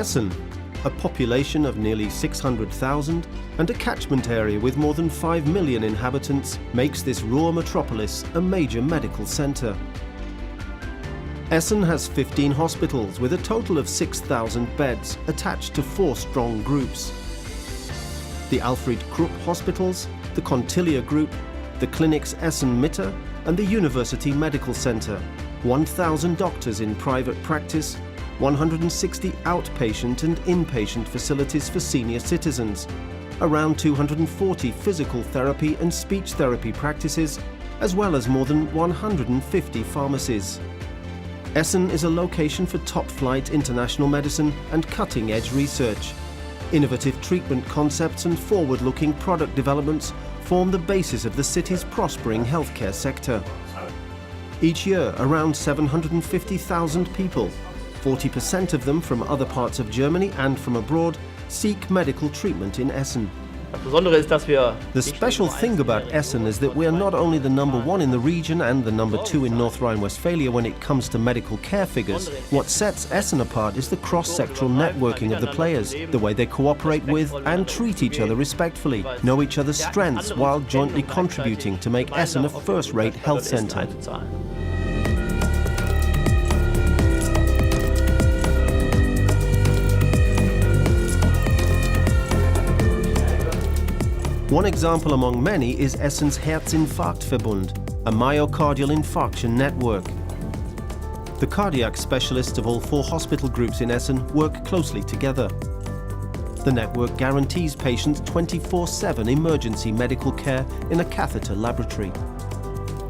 Essen, a population of nearly 600,000 and a catchment area with more than 5 million inhabitants, makes this Ruhr metropolis a major medical centre. Essen has 15 hospitals with a total of 6,000 beds attached to 4 strong groups. The Alfred Krupp hospitals, the Contilia Group, the clinics Essen Mitte and the University Medical Centre, 1,000 doctors in private practice, 160 outpatient and inpatient facilities for senior citizens, around 240 physical therapy and speech therapy practices, as well as more than 150 pharmacies. Essen is a location for top-flight international medicine and cutting-edge research. Innovative treatment concepts and forward-looking product developments form the basis of the city's prospering healthcare sector. Each year, around 750,000 people, 40% of them from other parts of Germany and from abroad, seek medical treatment in Essen. The special thing about Essen is that we are not only the #1 in the region and the #2 in North Rhine-Westphalia when it comes to medical care figures. What sets Essen apart is the cross-sectoral networking of the players, the way they cooperate with and treat each other respectfully, know each other's strengths while jointly contributing to make Essen a first-rate health centre. One example among many is Essen's Herzinfarktverbund, a myocardial infarction network. The cardiac specialists of all 4 hospital groups in Essen work closely together. The network guarantees patients 24/7 emergency medical care in a catheter laboratory.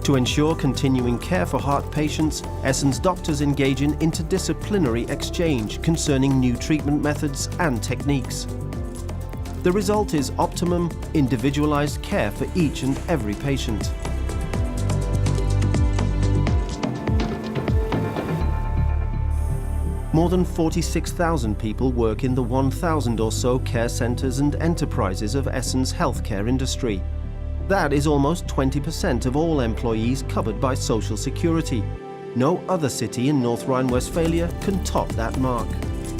To ensure continuing care for heart patients, Essen's doctors engage in interdisciplinary exchange concerning new treatment methods and techniques. The result is optimum, individualized care for each and every patient. More than 46,000 people work in the 1,000 or so care centers and enterprises of Essen's healthcare industry. That is almost 20% of all employees covered by Social Security. No other city in North Rhine-Westphalia can top that mark.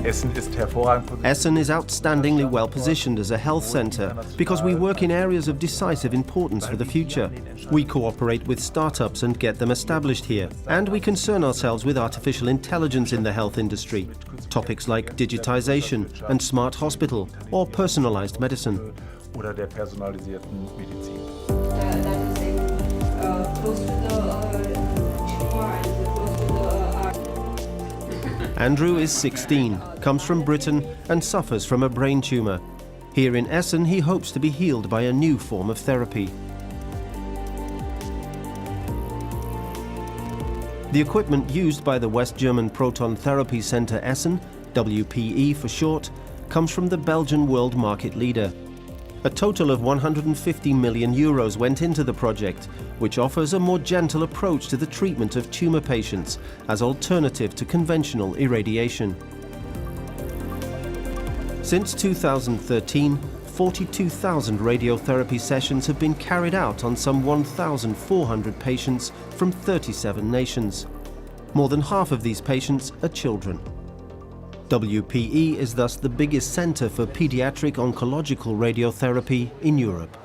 Essen is outstandingly well positioned as a health centre because we work in areas of decisive importance for the future. We cooperate with startups and get them established here, and we concern ourselves with artificial intelligence in the health industry, topics like digitization and smart hospital or personalized medicine. Andrew is 16, comes from Britain and suffers from a brain tumour. Here in Essen, he hopes to be healed by a new form of therapy. The equipment used by the West German Proton Therapy Centre Essen, WPE for short, comes from the Belgian world market leader. A total of 150 million euros went into the project, which offers a more gentle approach to the treatment of tumour patients as alternative to conventional irradiation. Since 2013, 42,000 radiotherapy sessions have been carried out on some 1,400 patients from 37 nations. More than half of these patients are children. WPE is thus the biggest centre for paediatric oncological radiotherapy in Europe.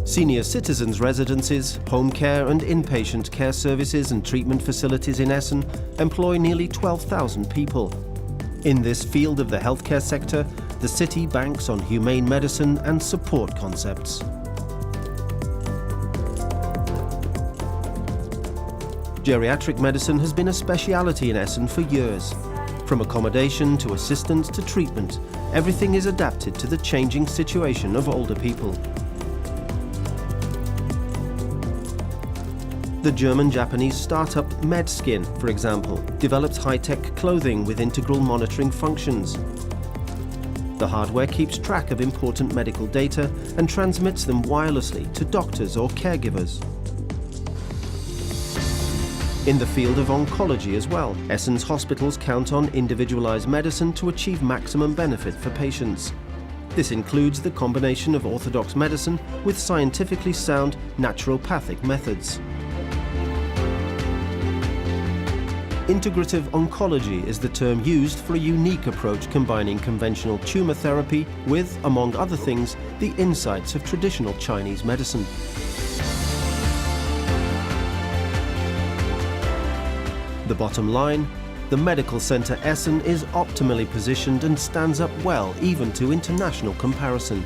Senior citizens' residences, home care and inpatient care services and treatment facilities in Essen employ nearly 12,000 people. In this field of the healthcare sector, the city banks on humane medicine and support concepts. Geriatric medicine has been a speciality in Essen for years. From accommodation to assistance to treatment, everything is adapted to the changing situation of older people. The German-Japanese startup MedSkin, for example, develops high-tech clothing with integral monitoring functions. The hardware keeps track of important medical data and transmits them wirelessly to doctors or caregivers. In the field of oncology as well, Essen's hospitals count on individualized medicine to achieve maximum benefit for patients. This includes the combination of orthodox medicine with scientifically sound naturopathic methods. Integrative oncology is the term used for a unique approach combining conventional tumor therapy with, among other things, the insights of traditional Chinese medicine. The bottom line, the medical center Essen is optimally positioned and stands up well even to international comparison.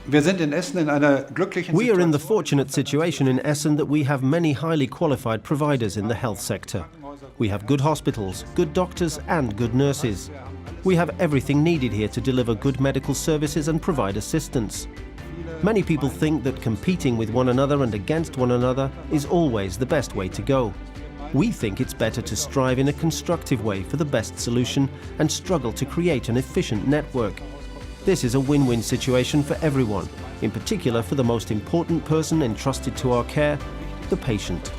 We are in the fortunate situation in Essen that we have many highly qualified providers in the health sector. We have good hospitals, good doctors and good nurses. We have everything needed here to deliver good medical services and provide assistance. Many people think that competing with one another and against one another is always the best way to go. We think it's better to strive in a constructive way for the best solution and struggle to create an efficient network. This is a win-win situation for everyone, in particular for the most important person entrusted to our care, the patient.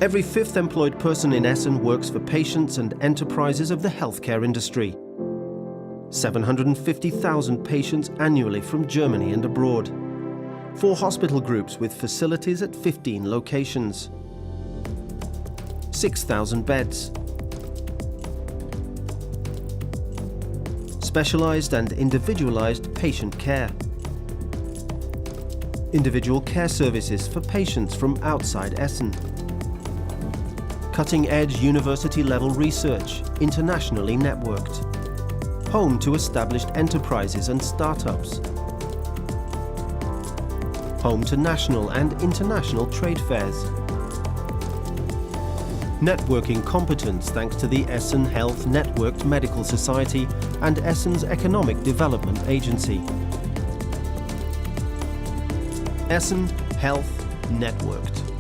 Every fifth employed person in Essen works for patients and enterprises of the healthcare industry. 750,000 patients annually from Germany and abroad. 4 hospital groups with facilities at 15 locations. 6,000 beds. Specialized and individualized patient care. Individual care services for patients from outside Essen. Cutting-edge university-level research, internationally networked. Home to established enterprises and startups. Home to national and international trade fairs. Networking competence thanks to the Essen Health Networked Medical Society and Essen's Economic Development Agency. Essen Health Networked.